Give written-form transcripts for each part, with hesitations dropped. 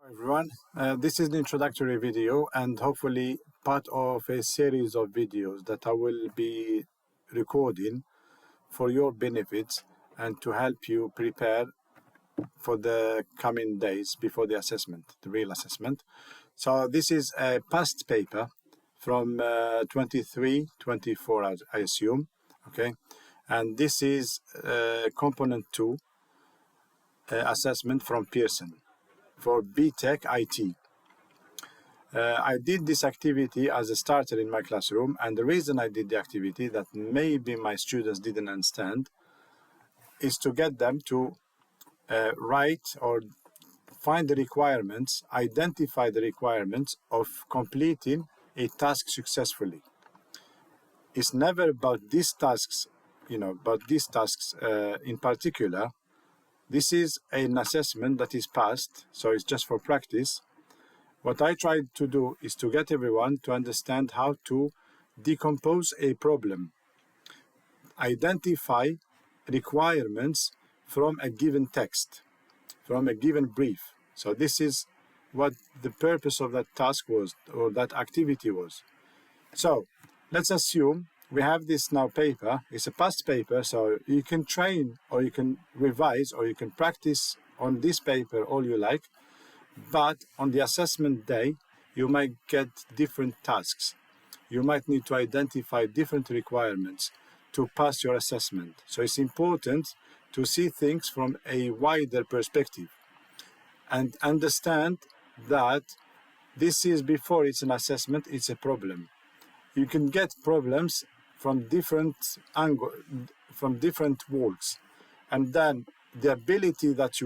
Everyone, this is the introductory video and hopefully part of a series of videos that I will be recording for your benefits and to help you prepare for the coming days before the assessment, the real assessment. So this is a past paper from 23, 24, I assume, okay? And this is component 2 assessment from Pearson for BTech IT. I did this activity as a starter in my classroom, and the reason I did the activity that maybe my students didn't understand is to get them to write or find the requirements, identify the requirements of completing a task successfully. It's never about these tasks, in particular. This is an assessment that is passed, so it's just for practice. What I tried to do is to get everyone to understand how to decompose a problem, identify requirements from a given text, from a given brief. So this is what the purpose of that task was, or that activity was. So let's assume we have this now paper. It's a past paper, so you can train or you can revise or you can practice on this paper all you like, but on the assessment day you might get different tasks. You might need to identify different requirements to pass your assessment. So it's important to see things from a wider perspective and understand that this is, before it's an assessment, it's a problem. You can get problems from different angles, from different walks, and then the ability that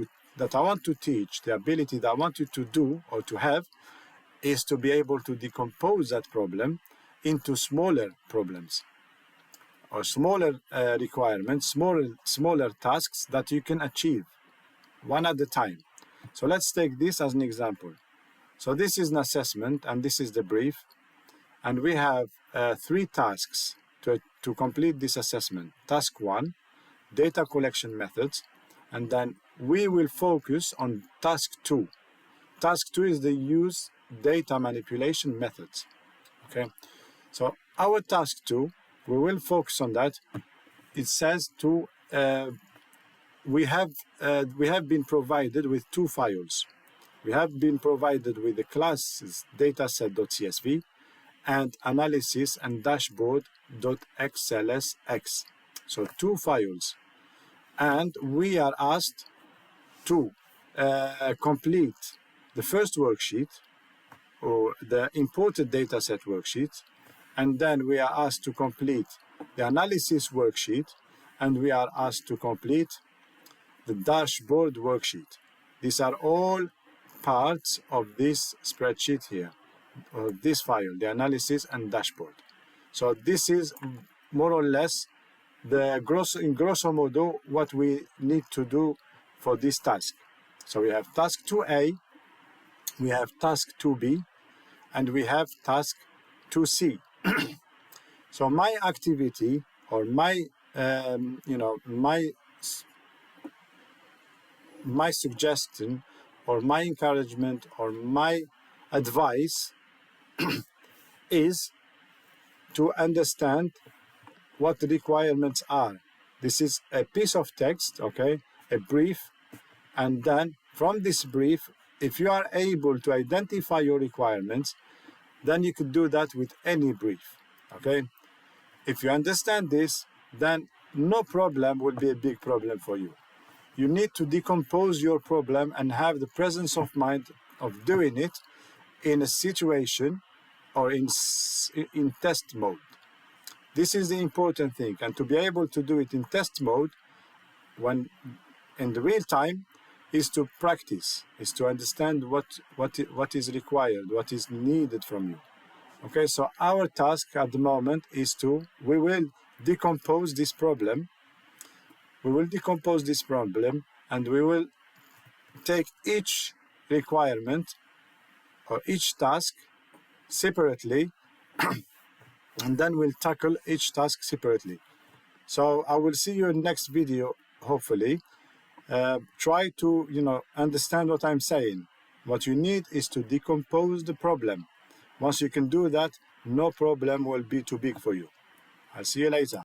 I want to teach, the ability that I want you to do or to have, is to be able to decompose that problem into smaller problems or smaller requirements, smaller tasks that you can achieve one at a time. So let's take this as an example. So this is an assessment and this is the brief, and we have 3 tasks to complete this assessment. Task 1, data collection methods, and then we will focus on task 2. Task 2 is the use data manipulation methods. Okay, so our task 2, we will focus on that. It says we have been provided with 2 files. We have been provided with the classes dataset.csv and analysis and dashboard.xlsx. So 2 files. And we are asked to complete the first worksheet, or the imported dataset worksheet, and then we are asked to complete the analysis worksheet, and we are asked to complete the dashboard worksheet. These are all parts of this spreadsheet here, or this file, the analysis and dashboard. So this is more or less in grosso modo what we need to do for this task. So we have task 2A, we have task 2B, and we have task 2C. So my activity, or my my suggestion, or my encouragement, or my advice is to understand what the requirements are. This is a piece of text, okay, a brief, and then from this brief, if you are able to identify your requirements, then you could do that with any brief, okay? If you understand this, then no problem will be a big problem for you. You need to decompose your problem and have the presence of mind of doing it in a situation or in test mode. This is the important thing, and to be able to do it in test mode when in the real time is to practice, is to understand what is required, what is needed from you. Okay, so our task at the moment is we will decompose this problem. We will decompose this problem, and we will take each requirement or each task separately and then we'll tackle each task separately. So I will see you in next video, hopefully. Try to understand what I'm saying. What you need is to decompose the problem. Once you can do that, no problem will be too big for you. I'll see you later.